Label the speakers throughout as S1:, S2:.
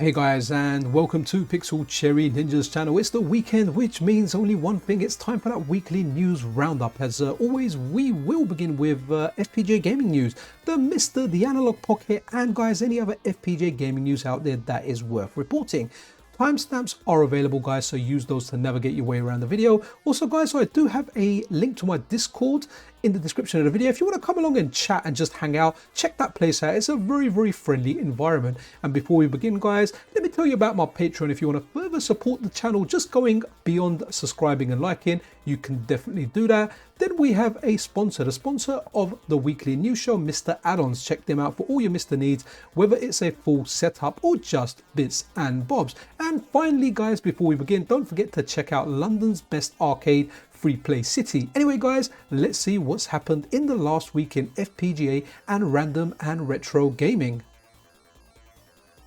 S1: Hey guys, and welcome to Pixel Cherry Ninja's channel. It's the weekend, which means only one thing. It's time for that weekly news roundup. As always, we will begin with FPGA gaming news, the MiSTer, the Analogue Pocket, and guys, any other FPGA gaming news out there that is worth reporting. Timestamps are available, guys, so use those to navigate your way around the video. Also, guys, so I do have a link to my Discord in the description of the video. If you want to come along and chat and just hang out, check that place out. It's a very friendly environment. And before we begin, guys, let me tell you about my Patreon. If you want to further support the channel, just going beyond subscribing and liking, you can definitely do that. Then we have a sponsor, the sponsor of the weekly news show, MiSTer Add-ons. Check them out for all your MiSTer needs, whether it's a full setup or just bits and bobs. And finally, guys, before we begin, don't forget to check out London's best arcade, Free Play City. Anyway, guys, let's see what's happened in the last week in FPGA and random and retro gaming.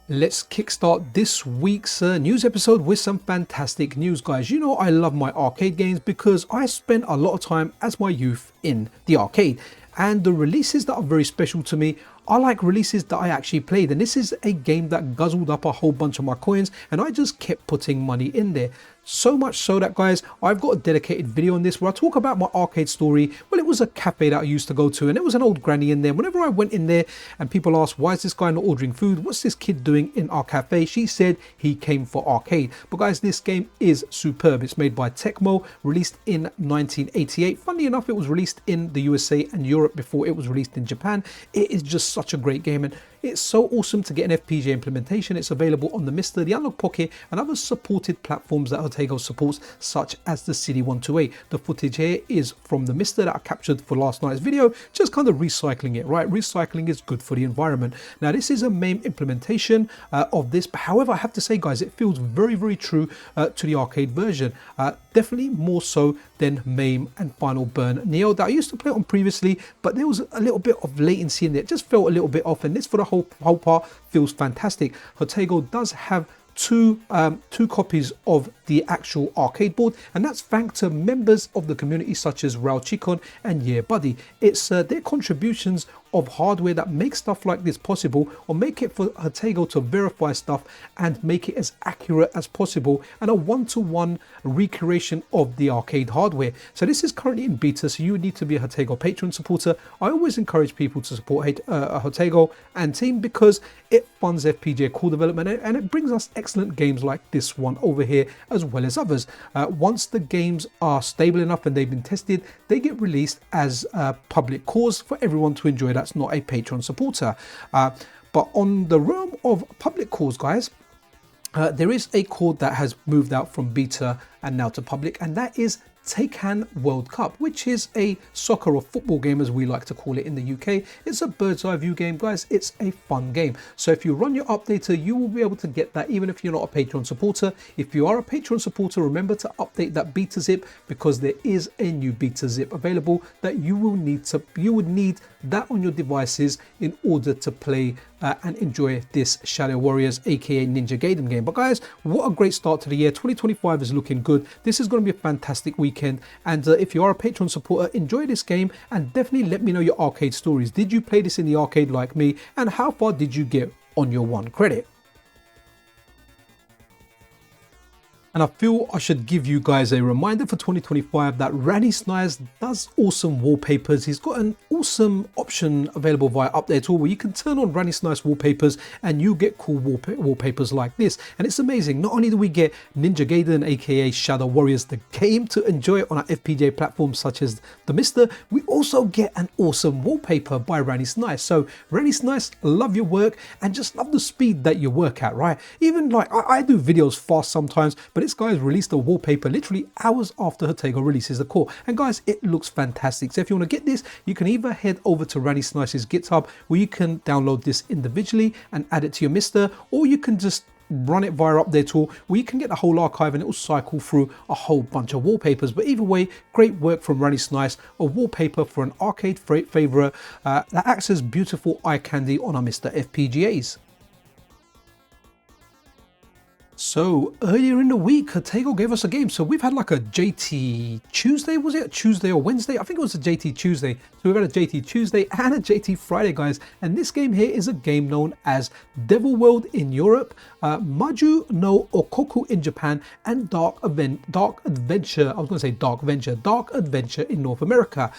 S1: Let's kickstart this week's news episode with some fantastic news, guys. You know I love my arcade games because I spent a lot of time as my youth in the arcade, and the releases that are very special to me are like releases that I actually played. And this is a game that guzzled up a whole bunch of my coins, and I just kept putting money in there. So much so that, guys, I've got a dedicated video on this where I talk about my arcade story. Well, it was a cafe that I used to go to, and there was an old granny in there. Whenever I went in there and people asked, why is this guy not ordering food? What's this kid doing in our cafe? She said he came for arcade. But guys, this game is superb. It's made by Tecmo, released in 1988. Funnily enough, it was released in the USA and Europe before it was released in Japan. It is just such a great game, and it's so awesome to get an FPGA implementation. It's available on the MiSTer, the Analogue Pocket, and other supported platforms that Atari supports, such as the CD128. The footage here is from the MiSTer that I captured for last night's video, just kind of recycling it, right? Recycling is good for the environment. Now, this is a MAME implementation of this, but however, I have to say, guys, it feels very true to the arcade version. Definitely more so than MAME and Final Burn Neo that I used to play on previously, but there was a little bit of latency in there. It just felt a little bit off, and this for the whole part feels fantastic. Atari does have two copies of the actual arcade board, and that's thanks to members of the community such as Raul Chicon and Yeah Buddy. It's their contributions of hardware that makes stuff like this possible, or make it for Atari to verify stuff and make it as accurate as possible, and a one-to-one recreation of the arcade hardware. So this is currently in beta, so you would need to be a Atari Patreon supporter. I always encourage people to support Atari and team because it funds FPGA core development, and it brings us excellent games like this one over here, as well as others. Once the games are stable enough and they've been tested, they get released as public cores for everyone to enjoy. That's not a Patreon supporter. But on the realm of public cores, guys, there is a core that has moved out from beta and now to public, and that is Tehkan World Cup, which is a soccer or football game, as we like to call it in the UK. It's a bird's eye view game, guys. It's a fun game. So if you run your updater, you will be able to get that even if you're not a Patreon supporter. If you are a Patreon supporter, remember to update that beta zip, because there is a new beta zip available that you would need that on your devices in order to play and enjoy this Shadow Warriors aka Ninja Gaiden game. But guys, what a great start to the year. 2025 is looking good. This is going to be a fantastic weekend, and if you are a Patreon supporter, enjoy this game and definitely let me know your arcade stories. Did you play this in the arcade like me, and how far did you get on your one credit? And I feel I should give you guys a reminder for 2025 that Ranny Snice does awesome wallpapers. He's got an awesome option available via Update Tool where you can turn on Ranny Snice wallpapers and you get cool wallpapers like this. And it's amazing. Not only do we get Ninja Gaiden aka Shadow Warriors, the game, to enjoy on our FPGA platforms such as the MiSTer, we also get an awesome wallpaper by Ranny Snice. So Ranny Snice, love your work and just love the speed that you work at, right? Even like I do videos fast sometimes, but this guy's released a wallpaper literally hours after Atari releases the core, and guys, it looks fantastic. So if you want to get this, you can either head over to Ranny Snice's GitHub where you can download this individually and add it to your MiSTer, or you can just run it via Update Tool where you can get the whole archive and it will cycle through a whole bunch of wallpapers. But either way, great work from Ranny Snice, a wallpaper for an arcade favorite that acts as beautiful eye candy on our MiSTer FPGAs. So earlier in the week, Hatego gave us a game. So we've had like a JT Tuesday, was it? Tuesday or Wednesday? I think it was a JT Tuesday. So we've had a JT Tuesday and a JT Friday, guys. And this game here is a game known as Devil World in Europe, Maju no Okoku in Japan, and Dark Adventure. I was going to say Dark Adventure in North America.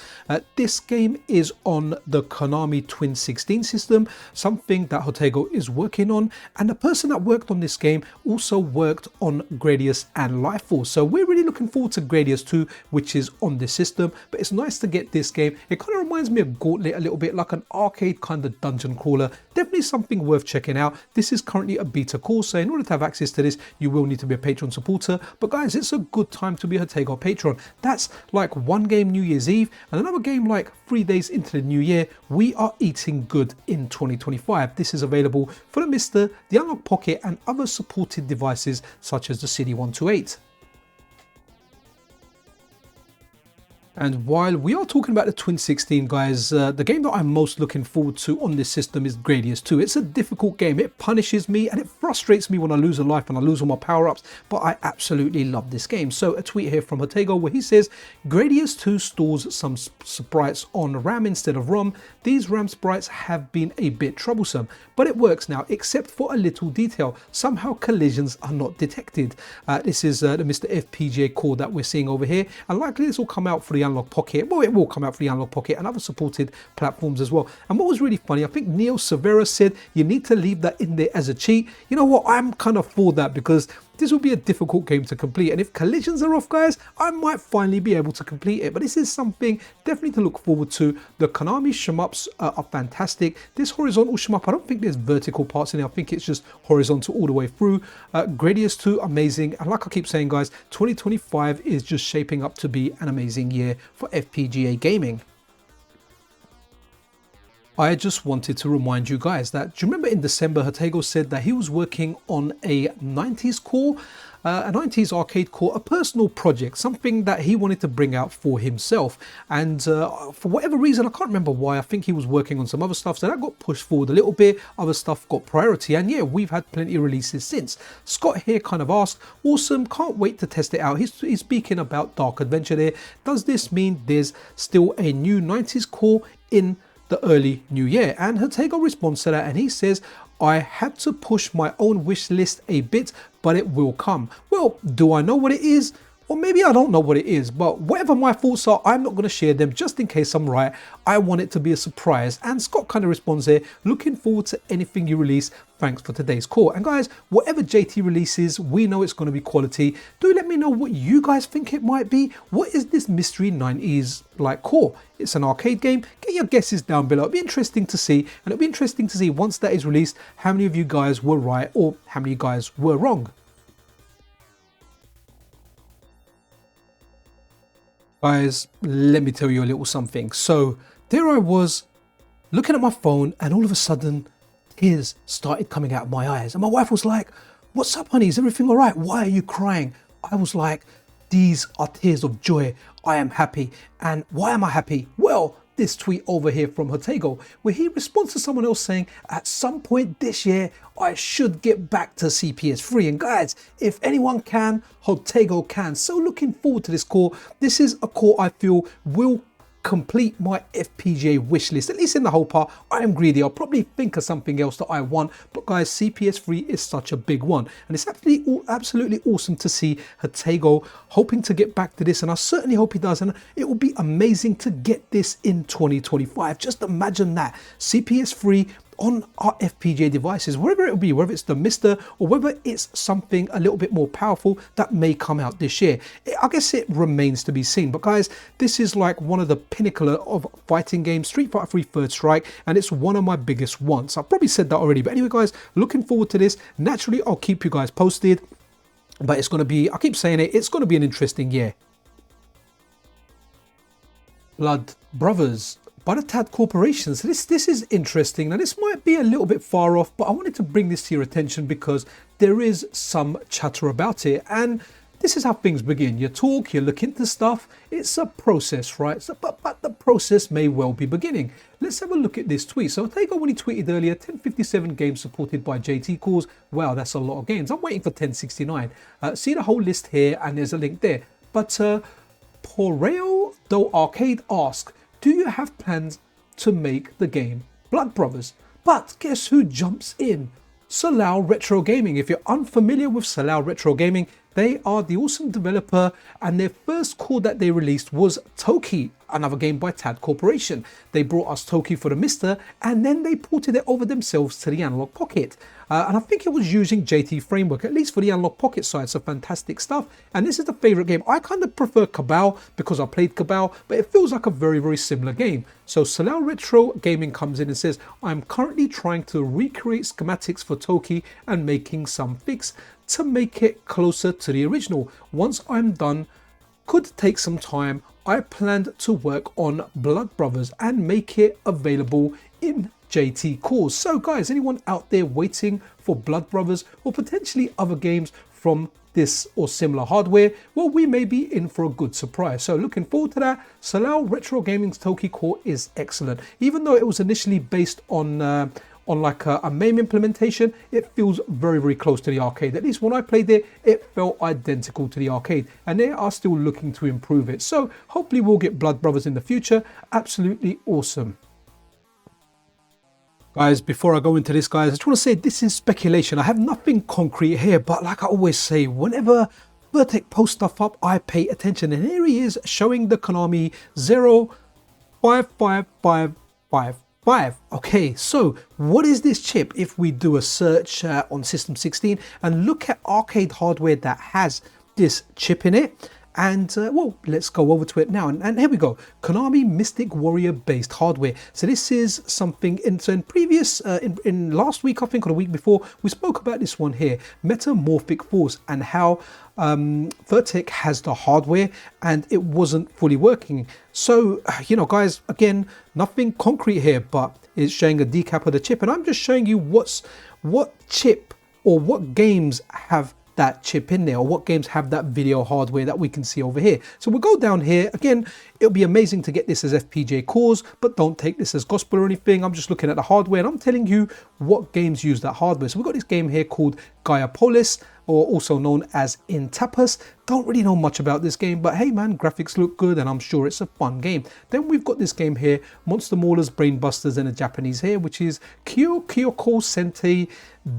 S1: This game is on the Konami Twin 16 system, something that Hatego is working on. And the person that worked on this game also worked on Gradius and Life Force. So we're really looking forward to Gradius 2, which is on this system. But it's nice to get this game. It kind of reminds me of Gauntlet a little bit, like an arcade kind of dungeon crawler. Definitely something worth checking out. This is currently a beta course, so in order to have access to this, you will need to be a Patreon supporter. But guys, it's a good time to be a Hatego patron. That's like one game New Year's Eve and another game like 3 days into the new year. We are eating good in 2025. This is available for the MiSTer, the Analogue Pocket, and other supported devices such as the CD128. And while we are talking about the Twin 16, guys, the game that I'm most looking forward to on this system is Gradius 2. It's a difficult game. It punishes me and it frustrates me when I lose a life and I lose all my power-ups, but I absolutely love this game. So a tweet here from Hatego where he says, Gradius 2 stores some sprites on RAM instead of ROM. These RAM sprites have been a bit troublesome, but it works now, except for a little detail. Somehow collisions are not detected. This is the MiSTer FPGA core that we're seeing over here, and likely this will come out for the Analogue Pocket. Well, it will come out for the Analogue Pocket and other supported platforms as well. And what was really funny, I think Neil Severa said you need to leave that in there as a cheat. You know what, I'm kind of for that because this will be a difficult game to complete, and if collisions are off, guys, I might finally be able to complete it. But this is something definitely to look forward to. The Konami shmups are fantastic. This horizontal shmup, I don't think there's vertical parts in it. I think it's just horizontal all the way through. Gradius 2, amazing. And like I keep saying, guys, 2025 is just shaping up to be an amazing year for FPGA gaming. I just wanted to remind you guys that, do you remember in December, Hatego said that he was working on a 90s core, a 90s arcade core, a personal project, something that he wanted to bring out for himself. And for whatever reason, I can't remember why, I think he was working on some other stuff, so that got pushed forward a little bit, other stuff got priority, and yeah, we've had plenty of releases since. Scott here kind of asked, awesome, can't wait to test it out. He's speaking about Dark Adventure there. Does this mean there's still a new 90s core in the early new year? And Hatego responds to that and he says, I had to push my own wish list a bit, but it will come. Well, do I know what it is? Or maybe I don't know what it is, but whatever my thoughts are, I'm not going to share them just in case I'm right. I want it to be a surprise. And Scott kind of responds there, looking forward to anything you release. Thanks for today's call. And guys, whatever JT releases, we know it's going to be quality. Do let me know what you guys think it might be. What is this mystery 90s like core? It's an arcade game. Get your guesses down below. It'll be interesting to see. And it'll be interesting to see once that is released, how many of you guys were right or how many guys were wrong. Guys, let me tell you a little something. So there I was looking at my phone and all of a sudden tears started coming out of my eyes. And my wife was like, what's up, honey? Is everything all right? Why are you crying? I was like, these are tears of joy. I am happy. And why am I happy? Well, this tweet over here from Hatego, where he responds to someone else saying, at some point this year, I should get back to CPS3. And guys, if anyone can, Hatego can. So looking forward to this core. This is a core I feel will complete my FPGA wish list, at least in the whole part. I am greedy. I'll probably think of something else that I want, but guys, CPS3 is such a big one, and it's absolutely awesome to see Hatego hoping to get back to this, and I certainly hope he does, and it will be amazing to get this in 2025. Just imagine that, CPS3 on our FPGA devices, wherever it will be, whether it's the MiSTer or whether it's something a little bit more powerful that may come out this year. I guess it remains to be seen. But guys, this is like one of the pinnacle of fighting games, Street Fighter 3 Third Strike, and it's one of my biggest ones. I've probably said that already, but anyway guys, looking forward to this. Naturally, I'll keep you guys posted, but it's going to be, I keep saying it, it's going to be an interesting year. Blood Brothers by the TAD Corporations. This is interesting. Now this might be a little bit far off, but I wanted to bring this to your attention because there is some chatter about it. And this is how things begin. You talk, you look into stuff. It's a process, right? So, but the process may well be beginning. Let's have a look at this tweet. So Tehkan, when he tweeted earlier, 1057 games supported by JT cores. Wow, that's a lot of games. I'm waiting for 1069. See the whole list here, and there's a link there. But Poreo Do Arcade asks, do you have plans to make the game Blood Brothers? But guess who jumps in? Salau Retro Gaming. If you're unfamiliar with Salau Retro Gaming, they are the awesome developer, and their first core that they released was Toki, another game by Tad Corporation. They brought us Toki for the MiSTer, and then they ported it over themselves to the Analogue Pocket. And I think it was using JT Framework, at least for the Analogue Pocket side, so fantastic stuff. And this is the favorite game. I kind of prefer Cabal because I played Cabal, but it feels like a very, very similar game. So Salau Retro Gaming comes in and says, I'm currently trying to recreate schematics for Toki and making some fix to make it closer to the original. Once I'm done, could take some time. I planned to work on Blood Brothers and make it available in JT cores. So guys, anyone out there waiting for Blood Brothers or potentially other games from this or similar hardware, well, we may be in for a good surprise. So looking forward to that. Salau Retro Gaming's Toki core is excellent. Even though it was initially based on like a MAME implementation, it feels very, very close to the arcade. At least when I played it, it felt identical to the arcade, and they are still looking to improve it. So hopefully we'll get Blood Brothers in the future. Absolutely awesome. Guys, before I go into this, guys, I just want to say this is speculation. I have nothing concrete here, but like I always say, whenever Vertec posts stuff up, I pay attention. And here he is showing the Konami 055555. Okay, so what is this chip? If we do a search on System 16 and look at arcade hardware that has this chip in it, and well, let's go over to it now. And here we go, Konami Mystic Warrior based hardware. So this is something in previous, in last week, I think, or the week before, we spoke about this one here, Metamorphic Force, and how Vertec has the hardware and it wasn't fully working. So, you know, guys, again, nothing concrete here, but it's showing a decap of the chip. And I'm just showing you what chip or what games have that chip in there, or what games have that video hardware that we can see over here. So we'll go down here. Again, it'll be amazing to get this as FPGA cores, but don't take this as gospel or anything. I'm just looking at the hardware and I'm telling you what games use that hardware. So we've got this game here called Gaiapolis, or also known as Intapas. Don't really know much about this game, but hey man, graphics look good and I'm sure it's a fun game. Then we've got this game here, Monster Maulers, Brainbusters, and a Japanese here, which is Kyoko Sentei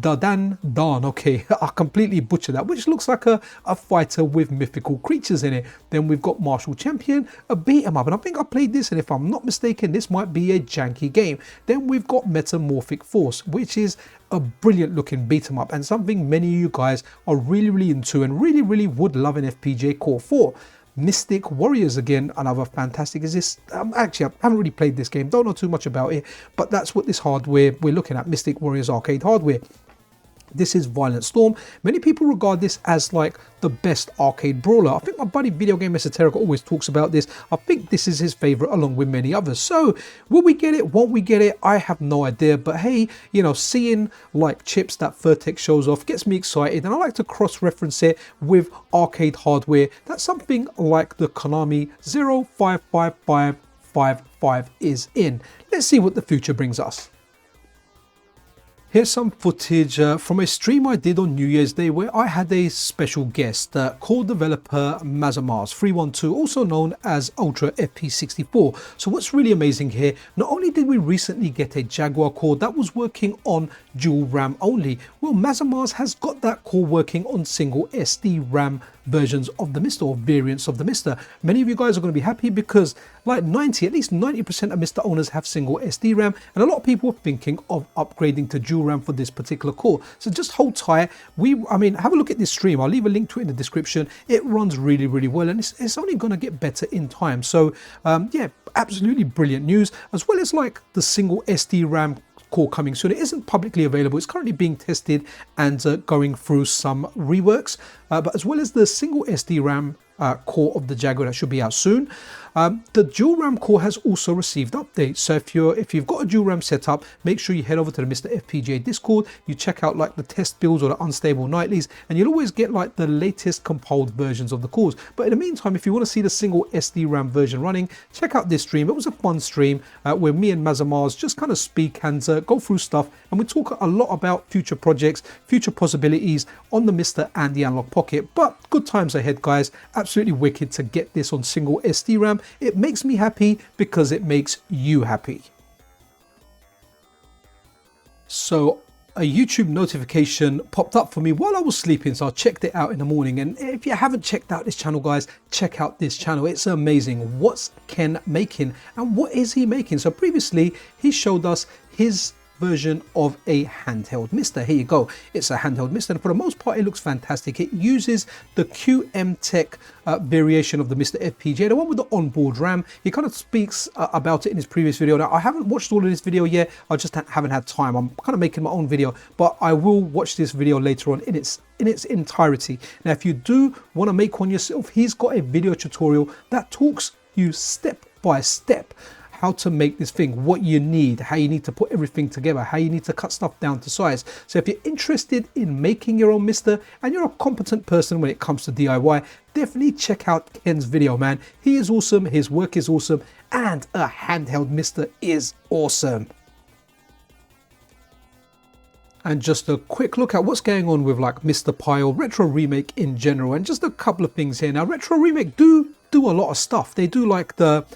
S1: Dadan Dan. Okay, I completely butchered that, which looks like a fighter with mythical creatures in it. Then we've got Martial Champion, a beat 'em up, and I think I played this, and if I'm not mistaken, this might be a janky game. Then we've got Metamorphic Force, which is a brilliant looking beat 'em up and something many of you guys are really into and really would love an FPGA core for. Mystic Warriors, again, another fantastic. Is this actually, I haven't really played this game, don't know too much about it, but that's what this hardware we're looking at, Mystic Warriors arcade hardware. This is Violent Storm. Many people regard this as like the best arcade brawler. I think my buddy Video Game Esoteric always talks about this. I think this is his favorite along with many others. So will we get it? Won't we get it? I have no idea. But hey, you know, seeing like chips that Vertec shows off gets me excited, and I like to cross-reference it with arcade hardware. That's something like the Konami 055555 is in. Let's see what the future brings us. Here's some footage from a stream I did on New Year's Day where I had a special guest, core developer Mazamars312, also known as Ultra FP64. So what's really amazing here, not only did we recently get a Jaguar core that was working on dual RAM only, well, Mazamars has got that core working on single SD RAM versions of the MiSTer, or variants of the MiSTer. Many of you guys are going to be happy because like at least 90% of MiSTer owners have single SD RAM, and a lot of people are thinking of upgrading to dual RAM for this particular core. So just hold tight. I mean, have a look at this stream. I'll leave a link to it in the description. It runs really well, and it's only going to get better in time. So yeah, absolutely brilliant news, as well as like the single SD RAM core coming soon. It isn't publicly available. It's currently being tested and going through some reworks, but as well as the single SD RAM core of the Jaguar that should be out soon. The dual RAM core has also received updates. So if you've got a dual RAM setup, make sure you head over to the MiSTer FPGA Discord. You check out like the test builds or the unstable nightlies, and you'll always get like the latest compiled versions of the cores. But in the meantime, if you want to see the single SD RAM version running, check out this stream. It was a fun stream where me and Mazamars just kind of speak and go through stuff, and we talk a lot about future projects, future possibilities on the MiSTer and the Analogue Pocket. But good times ahead, guys. Absolutely wicked to get this on single SD RAM. It makes me happy because it makes you happy. So a YouTube notification popped up for me while I was sleeping, so I checked it out in the morning. And if you haven't checked out this channel, guys, check out this channel. It's amazing. What's Ken making, and what is he making? So previously he showed us his version of a handheld MiSTer. Here you go. It's a handheld MiSTer, and for the most part it looks fantastic. It uses the QM Tech variation of the MiSTer FPGA, the one with the onboard RAM. He kind of speaks about it in his previous video. Now I haven't watched all of this video yet, I just haven't had time. I'm kind of making my own video, but I will watch this video later on in its entirety. Now if you do want to make one yourself, he's got a video tutorial that talks you step by step how to make this thing, what you need, how you need to put everything together, how you need to cut stuff down to size. So if you're interested in making your own MiSTer and you're a competent person when it comes to DIY, definitely check out Ken's video, man. He is awesome, his work is awesome, and a handheld MiSTer is awesome. And just a quick look at what's going on with like MiSTer Pi or Retro Remake in general, and just a couple of things here. Now Retro Remake do a lot of stuff. They do like the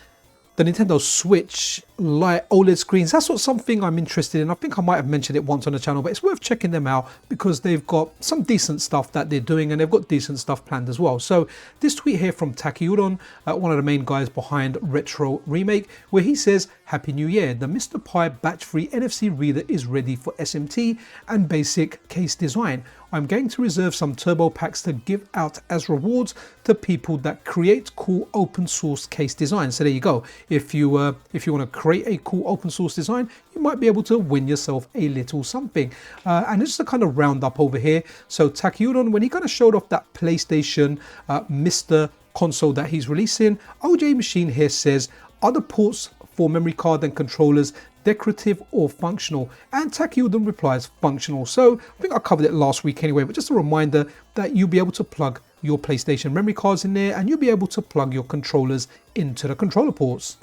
S1: Nintendo Switch light OLED screens. That's what something I'm interested in. I think I might have mentioned it once on the channel, but it's worth checking them out because they've got some decent stuff that they're doing, and they've got decent stuff planned as well. So this tweet here from Tehkan, one of the main guys behind Retro Remake, where he says, "Happy New Year. The MiSTer Pi batch-free NFC reader is ready for SMT and basic case design. I'm going to reserve some turbo packs to give out as rewards to people that create cool open source case designs." So there you go. If you want to create a cool open source design, you might be able to win yourself a little something. And just to kind of round up over here, so Tehkan, when he kind of showed off that PlayStation MiSTer console that he's releasing, OJ Machine here says, "Other ports for memory card and controllers decorative or functional?" And Tehkan replies, "Functional." So I think I covered it last week anyway, but just a reminder that you'll be able to plug your PlayStation memory cards in there, and you'll be able to plug your controllers into the controller ports.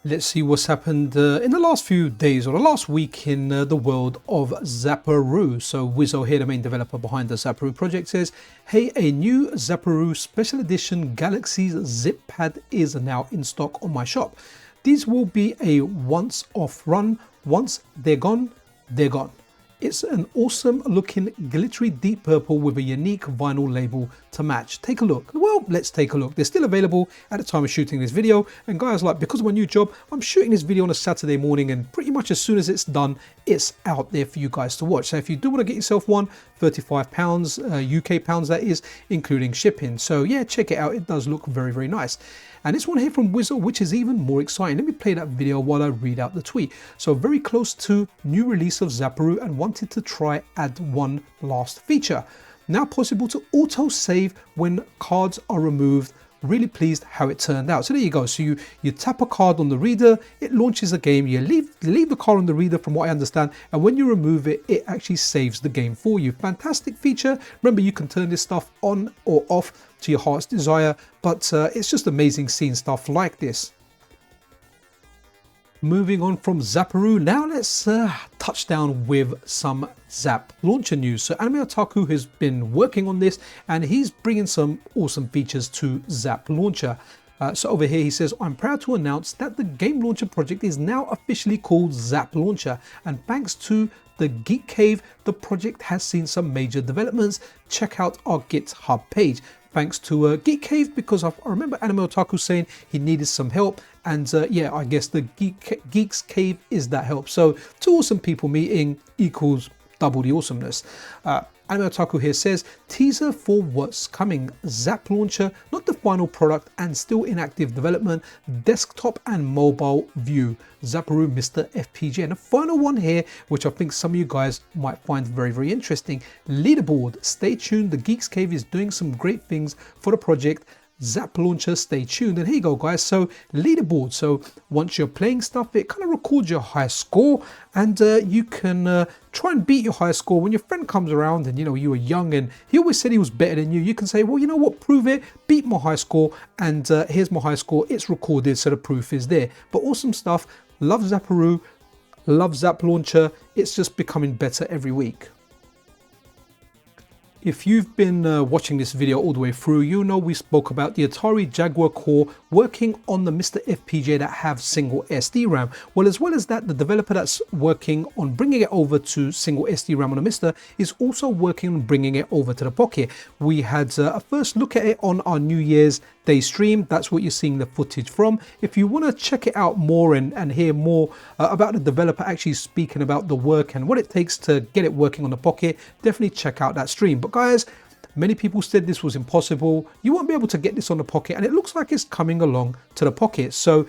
S1: Let's see what's happened in the last few days or the last week in the world of Zaparoo. So Wizzo here, the main developer behind the Zaparoo project, says, "Hey, a new Zaparoo Special Edition Galaxy's zip pad is now in stock on my shop. These will be a once-off run. Once they're gone, they're gone. It's an awesome looking glittery deep purple with a unique vinyl label to match. Take a look." Well, let's take a look. They're still available at the time of shooting this video. And guys, like, because of my new job, I'm shooting this video on a Saturday morning, and pretty much as soon as it's done, it's out there for you guys to watch. So if you do want to get yourself one, £35, UK pounds that is, including shipping. So yeah, check it out. It does look very, very nice. And this one here from Wizzo, which is even more exciting. Let me play that video while I read out the tweet. So very close to new release of Zaparoo and wanted to try add one last feature. Now possible to auto save when cards are removed. Really pleased how it turned out. So there you go. So you tap a card on the reader, it launches a game. You leave the card on the reader from what I understand, and when you remove it, it actually saves the game for you. Fantastic feature. Remember, you can turn this stuff on or off to your heart's desire, but it's just amazing seeing stuff like this. Moving on from Zaparoo, now let's touch down with some ZapLauncher news. So Anime Otaku has been working on this, and he's bringing some awesome features to ZapLauncher. So over here he says, "I'm proud to announce that the game launcher project is now officially called ZapLauncher, and thanks to the Geek Cave, the project has seen some major developments. Check out our GitHub page." Thanks to Geek Cave, because I remember Anime Otaku saying he needed some help, and yeah, I guess the Geeks Cave is that help. So two awesome people meeting equals double the awesomeness. Anime Otaku here says, teaser for what's coming. ZapLauncher, not the final product and still in active development. Desktop and mobile view. Zaparoo MiSTer FPGA. And the final one here, which I think some of you guys might find very, very interesting. Leaderboard. Stay tuned. The Geeks Cave is doing some great things for the project. ZapLauncher, stay tuned. And here you go, guys. So leaderboard. So once you're playing stuff, it kind of records your high score, and you can try and beat your high score. When your friend comes around and you were young and he always said he was better than you, you can say, well, you know what, prove it, beat my high score, and here's my high score. It's recorded, so the proof is there. But awesome stuff. Love Zaparoo, love ZapLauncher. It's just becoming better every week. If you've been watching this video all the way through, you know we spoke about the Atari Jaguar core working on the MiSTer FPGA that have single SD RAM. Well, as well as that, the developer that's working on bringing it over to single SD RAM on the MiSTer is also working on bringing it over to the Pocket. We had a first look at it on our New Year's Day stream. That's what you're seeing the footage from. If you want to check it out more and hear more about the developer actually speaking about the work and what it takes to get it working on the Pocket, definitely check out that stream. But guys, many people said this was impossible. You won't be able to get this on the Pocket, and it looks like it's coming along to the Pocket. So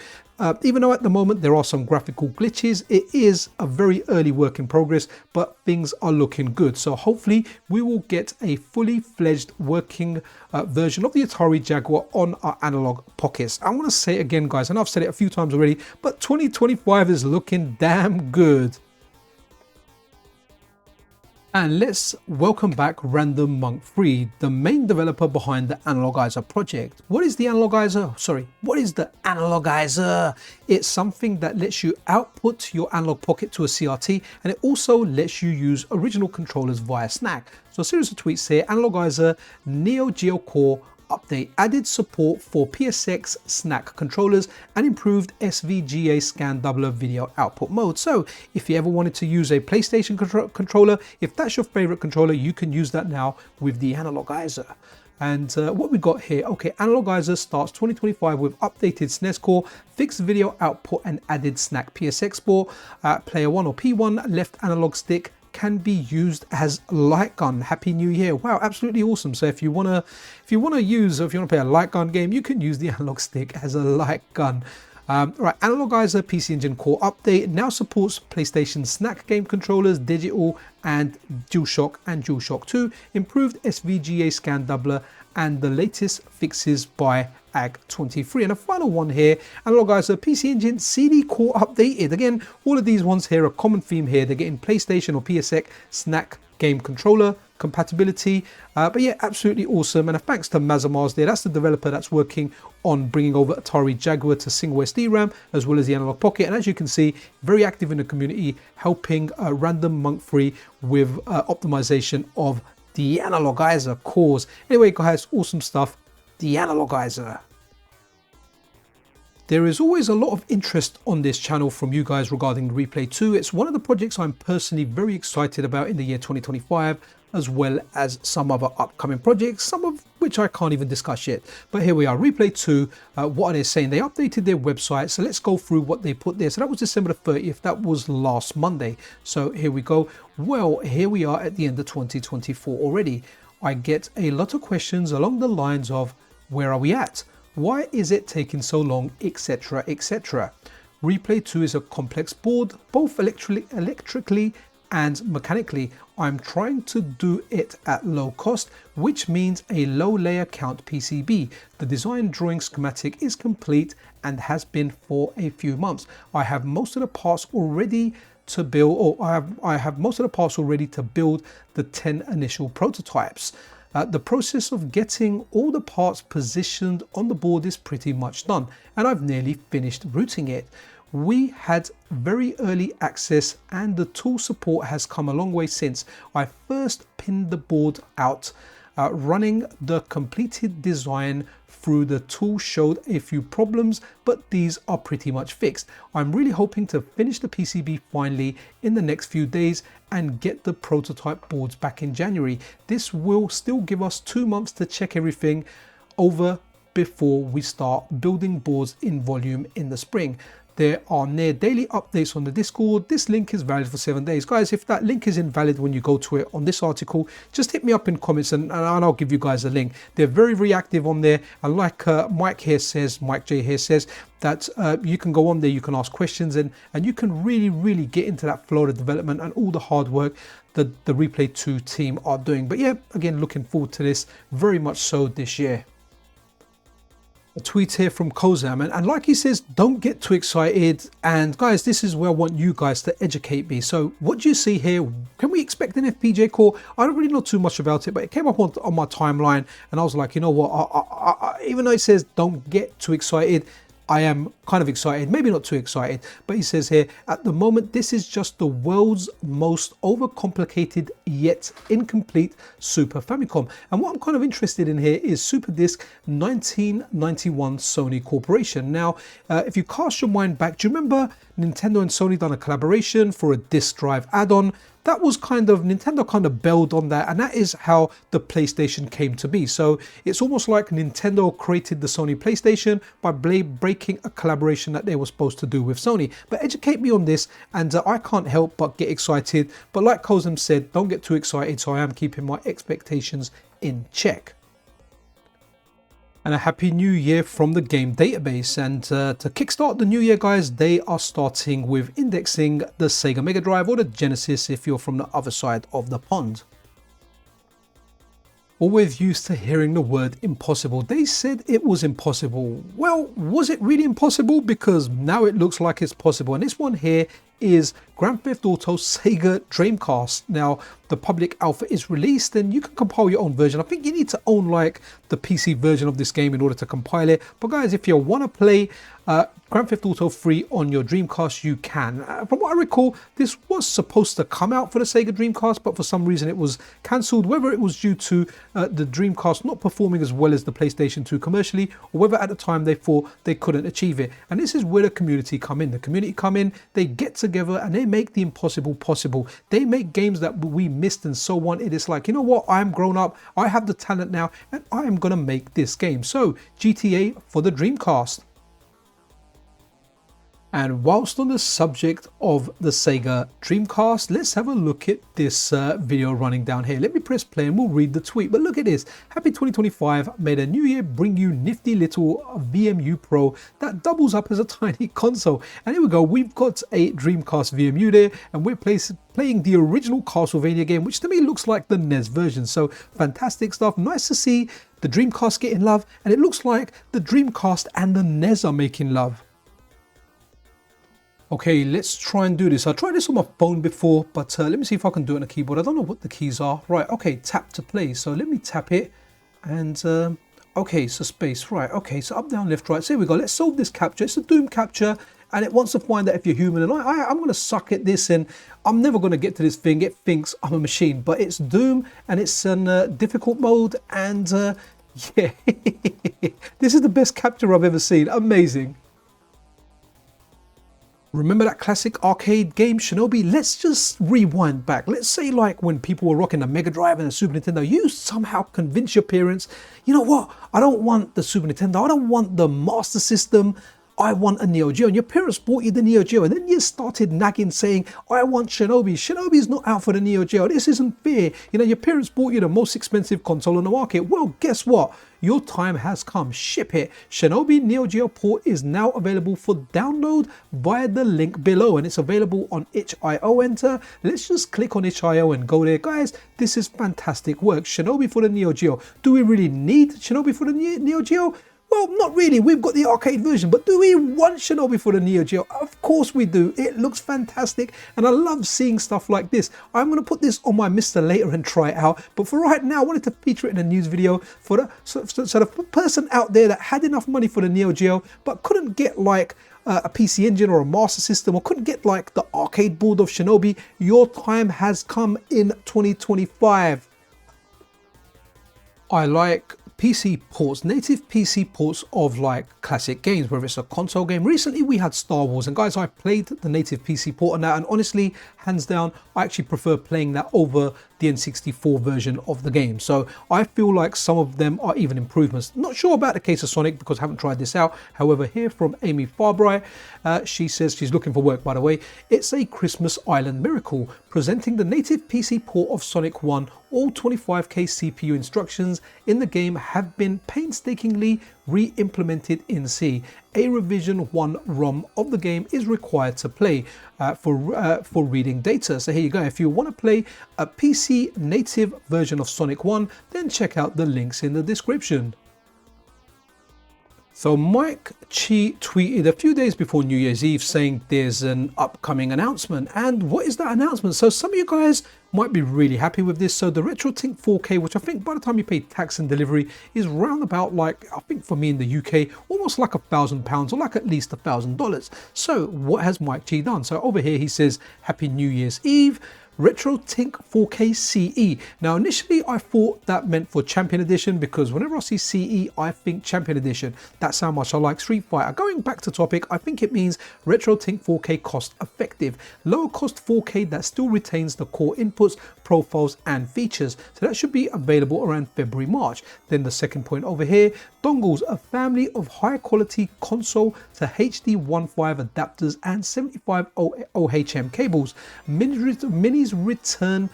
S1: even though at the moment there are some graphical glitches, it is a very early work in progress, but things are looking good. So hopefully we will get a fully fledged working version of the Atari Jaguar on our Analogue Pockets. I want to say it again, guys, and I've said it a few times already, but 2025 is looking damn good. And let's welcome back Random Monk 3, the main developer behind the Analogizer project. What is the Analogizer? Sorry, what is the Analogizer? It's something that lets you output your Analogue Pocket to a CRT, and it also lets you use original controllers via snack. So a series of tweets here: Analogizer Neo-Geo core update, added support for PSX snack controllers and improved SVGA scan doubler video output mode. So if you ever wanted to use a PlayStation controller, if that's your favorite controller, you can use that now with the Analogizer. And what we got here, okay, Analogizer starts 2025 with updated SNES core, fixed video output and added snack PSX port, player 1 or P1 left analog stick can be used as light gun. Happy New Year. Wow, absolutely awesome. So if you want to play a light gun game, you can use the analog stick as a light gun. Right, Analogizer PC Engine core update now supports PlayStation snack game controllers, digital and DualShock and DualShock 2, improved SVGA scan doubler and the latest fixes by AG23. And a final one here, Analogizer PC Engine CD core updated. Again, all of these ones here are common theme here. They're getting PlayStation or PSX snack game controller compatibility. But yeah, absolutely awesome. And a thanks to Mazamars there. That's the developer that's working on bringing over Atari Jaguar to single SD RAM as well as the Analogue Pocket. And as you can see, very active in the community, helping Random Monk 3 with optimization of the Analogizer cores. Anyway, guys, awesome stuff. The Analogizer. There is always a lot of interest on this channel from you guys regarding Replay 2. It's one of the projects I'm personally very excited about in the year 2025, as well as some other upcoming projects, some of which I can't even discuss yet. But here we are, Replay 2, what are they saying? They updated their website, so let's go through what they put there. So that was December the 30th, that was last Monday. So here we go. Well, here we are at the end of 2024 already. I get a lot of questions along the lines of, where are we at? Why is it taking so long, etc, etc. Replay 2 is a complex board, both electrically and mechanically. I'm trying to do it at low cost, which means a low layer count PCB. The design drawing schematic is complete and has been for a few months. I have most of the parts already to build, or I have most of the parts already to build the 10 initial prototypes. The process of getting all the parts positioned on the board is pretty much done, and I've nearly finished routing it. We had very early access and the tool support has come a long way since I first pinned the board out. Running the completed design through the tool showed a few problems, but these are pretty much fixed. I'm really hoping to finish the PCB finally in the next few days and get the prototype boards back in January. This will still give us 2 months to check everything over before we start building boards in volume in the spring. There are near daily updates on the Discord. This link is valid for 7 days. Guys, if that link is invalid when you go to it on this article, just hit me up in comments and I'll give you guys a link. They're very, very active on there. And like Mike J here says, that you can go on there, you can ask questions, and you can really get into that flow of development and all the hard work that the Replay2 team are doing. But yeah, again, looking forward to this very much so this year. A tweet here from Kozam, and like he says, don't get too excited. And guys, this is where I want you guys to educate me. So what do you see here? Can we expect an FPGA core? I don't really know too much about it, but it came up on my timeline and I was like, you know what, even though it says don't get too excited, I am kind of excited, maybe not too excited, but he says here, at the moment, this is just the world's most overcomplicated yet incomplete Super Famicom. And what I'm kind of interested in here is Super Disk 1991 Sony Corporation. Now, if you cast your mind back, do you remember Nintendo and Sony done a collaboration for a disk drive add-on? That was kind of, Nintendo kind of bailed on that, and that is how the PlayStation came to be. So it's almost like Nintendo created the Sony PlayStation by breaking a collaboration that they were supposed to do with Sony. But educate me on this, and I can't help but get excited. But like Kozam said, don't get too excited, so I am keeping my expectations in check. And a happy new year from the game database. And to kickstart the new year, guys, they are starting with indexing the Sega Mega Drive or the Genesis if you're from the other side of the pond. Always used to hearing the word impossible. They said it was impossible. Well, was it really impossible? Because now it looks like it's possible. And this one here is Grand Theft Auto Sega Dreamcast. Now, the public alpha is released and you can compile your own version. I think you need to own like the PC version of this game in order to compile it. But guys, if you want to play Grand Theft Auto 3 on your Dreamcast, you can. From what I recall, this was supposed to come out for the Sega Dreamcast, but for some reason it was cancelled, whether it was due to the Dreamcast not performing as well as the PlayStation 2 commercially, or whether at the time they thought they couldn't achieve it. And this is where the community come in. The community come in, they get together and they make the impossible possible. They make games that we missed and so wanted. It's like, you know what, I'm grown up, I have the talent now, and I am gonna make this game. So GTA for the Dreamcast. And whilst on the subject of the Sega Dreamcast, let's have a look at this video running down here. Let me press play and we'll read the tweet. But look at this. Happy 2025, may the new year bring you nifty little VMU Pro that doubles up as a tiny console. And here we go. We've got a Dreamcast VMU there and we're playing the original Castlevania game, which to me looks like the NES version. So fantastic stuff. Nice to see the Dreamcast getting love. And it looks like the Dreamcast and the NES are making love. Okay, let's try and do this. I tried this on my phone before, but let me see if I can do it on a keyboard. I don't know what the keys are. Right, okay, tap to play. So let me tap it and okay, so space, right. Okay, so up, down, left, right. So here we go. Let's solve this captcha. It's a Doom captcha and it wants to find out if you're human. And I'm going to suck at this and I'm never going to get to this thing. It thinks I'm a machine, but it's Doom and it's in difficult mode. And yeah, this is the best captcha I've ever seen. Amazing. Remember that classic arcade game Shinobi? Let's just rewind back. Let's say like when people were rocking the Mega Drive and the Super Nintendo, you somehow convince your parents, you know what, I don't want the Super Nintendo, I don't want the Master System, I want a Neo Geo. And your parents bought you the Neo Geo and then you started nagging saying, I want Shinobi. Shinobi's not out for the Neo Geo. This isn't fair. You know, your parents bought you the most expensive console on the market. Well, guess what? Your time has come. Ship it. Shinobi Neo Geo port is now available for download via the link below and it's available on itch.io. Enter. Let's just click on itch.io and go there. Guys, this is fantastic work. Shinobi for the Neo Geo. Do we really need Shinobi for the Neo Geo? Well, not really. We've got the arcade version, but do we want Shinobi for the Neo Geo? Of course we do. It looks fantastic, and I love seeing stuff like this. I'm going to put this on my MiSTer later and try it out, but for right now, I wanted to feature it in a news video for the person out there that had enough money for the Neo Geo, but couldn't get like a PC Engine or a Master System, or couldn't get like the arcade board of Shinobi. Your time has come in 2025. I like PC ports, native PC ports of like classic games, whether it's a console game. Recently we had Star Wars, and guys, I played the native PC port on that, and honestly, hands down, I actually prefer playing that over the N64 version of the game. So I feel like some of them are even improvements. Not sure about the case of Sonic because I haven't tried this out. However, here from Amy Farbry, she says she's looking for work, by the way. It's a Christmas Island miracle, presenting the native PC port of Sonic 1. All 25K CPU instructions in the game have been painstakingly re-implemented in C. A revision 1 ROM of the game is required to play for reading data. So here you go. If you want to play a PC native version of Sonic 1, then check out the links in the description. So Mike Chi tweeted a few days before New Year's Eve saying there's an upcoming announcement. And what is that announcement? So some of you guys might be really happy with this. So the RetroTink 4K, which I think by the time you pay tax and delivery is round about, like, I think for me in the UK, almost like £1,000 or like at least $1,000. So what has Mike Chi done? So over here he says, Happy New Year's Eve. RetroTink 4K CE. Now initially I thought that meant for Champion Edition, because whenever I see CE I think Champion Edition. That's how much I like Street Fighter. Going back to topic, I think it means RetroTink 4K cost effective. Lower cost 4K that still retains the core inputs, profiles and features. So that should be available around February, March. Then the second point over here, dongles, a family of high quality console to HD15 adapters and 75 OHM cables. Minis return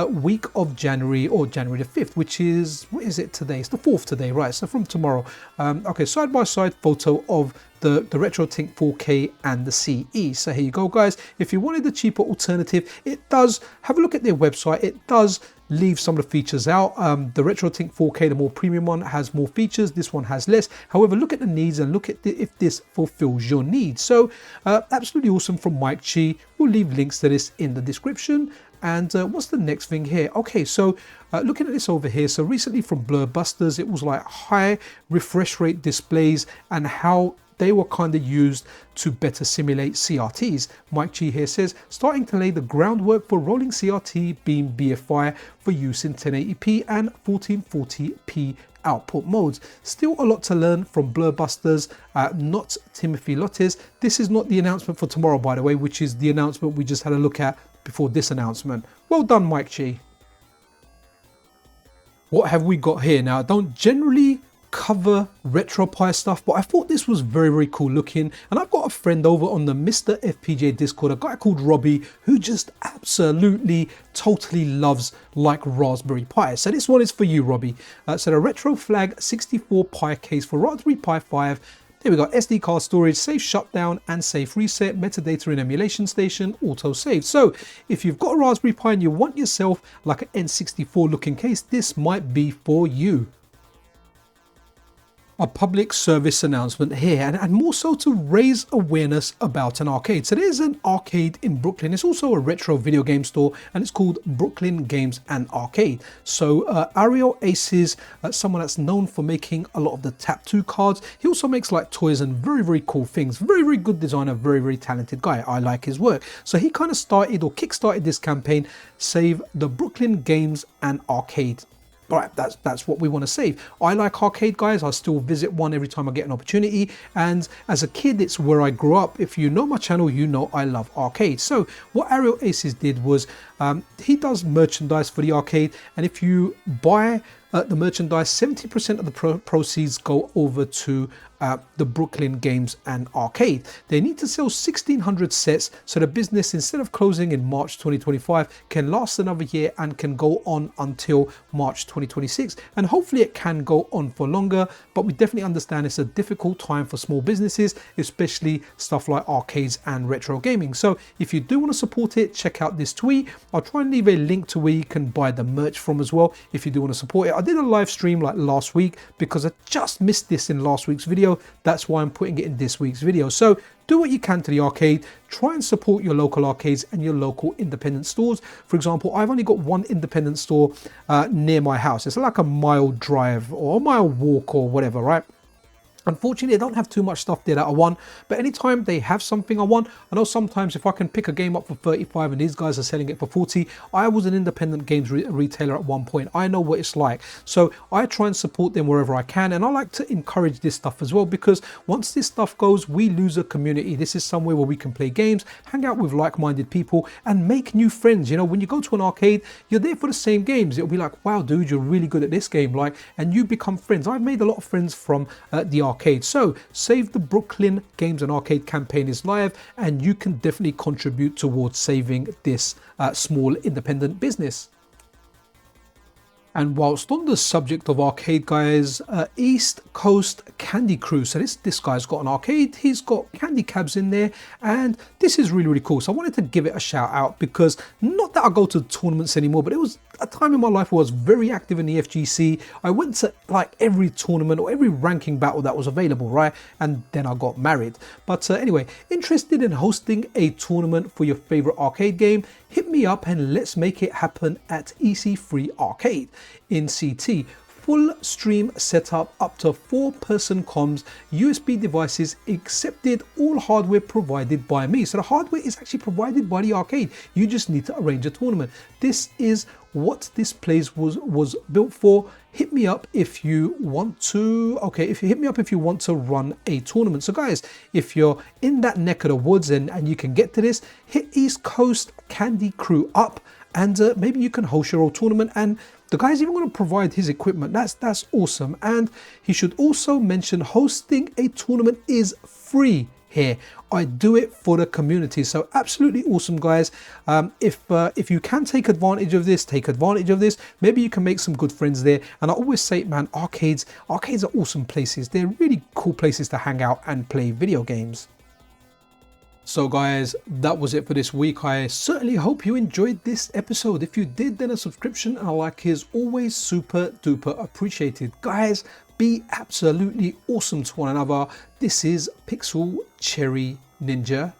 S1: week of January, or January the 5th, which is, what is it today? It's the 4th today, right? So from tomorrow. Okay, side by side photo of the RetroTink 4K and the CE. So here you go, guys. If you wanted the cheaper alternative, it does, have a look at their website. It does leave some of the features out. The RetroTink 4K, the more premium one, has more features. This one has less. However, look at the needs and look at if this fulfills your needs. So absolutely awesome from Mike Chi. We'll leave links to this in the description. And what's the next thing here? Okay, so looking at this over here, so recently from Blurbusters, it was like high refresh rate displays and how they were kind of used to better simulate CRTs. Mike Chi here says, starting to lay the groundwork for rolling CRT beam BFI for use in 1080p and 1440p output modes. Still a lot to learn from Blurbusters, not Timothy Lottes. This is not the announcement for tomorrow, by the way, which is the announcement we just had a look at before this announcement. Well done, Mike Chi. What have we got here? Now, I don't generally cover RetroPie stuff, but I thought this was very, very cool looking. And I've got a friend over on the MiSTer FPGA Discord, a guy called Robbie, who just absolutely totally loves like Raspberry Pi. So this one is for you, Robbie. So the RetroFlag 64 Pi case for Raspberry Pi 5. There we go, SD card storage, safe shutdown and safe reset, metadata in emulation station, auto save. So if you've got a Raspberry Pi and you want yourself like an N64 looking case, this might be for you. A public service announcement here, and more so to raise awareness about an arcade. So there's an arcade in Brooklyn. It's also a retro video game store, and it's called Brooklyn Games and Arcade. So Ariel Aces, someone that's known for making a lot of the Tap 2 cards. He also makes like toys and very, very cool things. Very, very good designer, very, very talented guy. I like his work. So he kind of started or kickstarted this campaign, Save the Brooklyn Games and Arcade. Right, that's what we want to save. I like arcade, guys. I still visit one every time I get an opportunity, and as a kid it's where I grew up. If you know my channel, you know I love arcade. So what Ariel Aces did was he does merchandise for the arcade, and if you buy the merchandise, 70% of the proceeds go over to the Brooklyn Games and Arcade. They need to sell 1,600 sets, so the business, instead of closing in March 2025, can last another year and can go on until March 2026. And hopefully it can go on for longer, but we definitely understand it's a difficult time for small businesses, especially stuff like arcades and retro gaming. So if you do want to support it, check out this tweet. I'll try and leave a link to where you can buy the merch from as well if you do want to support it. I did a live stream like last week because I just missed this in last week's video. That's why I'm putting it in this week's video. So do what you can to the arcade. Try and support your local arcades and your local independent stores. For example, I've only got one independent store near my house. It's like a mile drive or a mile walk or whatever, right? Unfortunately, they don't have too much stuff there that I want, but anytime they have something I want, I know sometimes if I can pick a game up for 35 and these guys are selling it for 40, I was an independent games retailer at one point. I know what it's like. So I try and support them wherever I can, and I like to encourage this stuff as well, because once this stuff goes, we lose a community. This is somewhere where we can play games, hang out with like-minded people, and make new friends. You know, when you go to an arcade, you're there for the same games. It'll be like, wow, dude, you're really good at this game, like, and you become friends. I've made a lot of friends from the arcade. So Save the Brooklyn Games and Arcade campaign is live, and you can definitely contribute towards saving this small independent business. And whilst on the subject of arcade, guys, East Coast Candy Crew. So this guy's got an arcade, he's got candy cabs in there, and this is really, really cool. So I wanted to give it a shout out, because not that I go to tournaments anymore, but it was a time in my life where I was very active in the FGC. I went to like every tournament or every ranking battle that was available, right? And then I got married. But anyway, interested in hosting a tournament for your favorite arcade game? Hit me up and let's make it happen at EC3 Arcade in CT. Full stream setup, up to 4-person comms, USB devices accepted, all hardware provided by me. So the hardware is actually provided by the arcade. You just need to arrange a tournament. This is what this place was built for. Hit me up if you want to. Okay, if you hit me up if you want to run a tournament. So guys, if you're in that neck of the woods and you can get to this, hit East Coast Candy Crew up, and maybe you can host your own tournament. And the guy's even going to provide his equipment. That's awesome. And he should also mention hosting a tournament is free here. I do it for the community. So absolutely awesome, guys. If you can take advantage of this, take advantage of this. Maybe you can make some good friends there. And I always say, man, arcades are awesome places. They're really cool places to hang out and play video games. So guys, that was it for this week. I certainly hope you enjoyed this episode. If you did, then a subscription and a like is always super duper appreciated. Guys, be absolutely awesome to one another. This is Pixel Cherry Ninja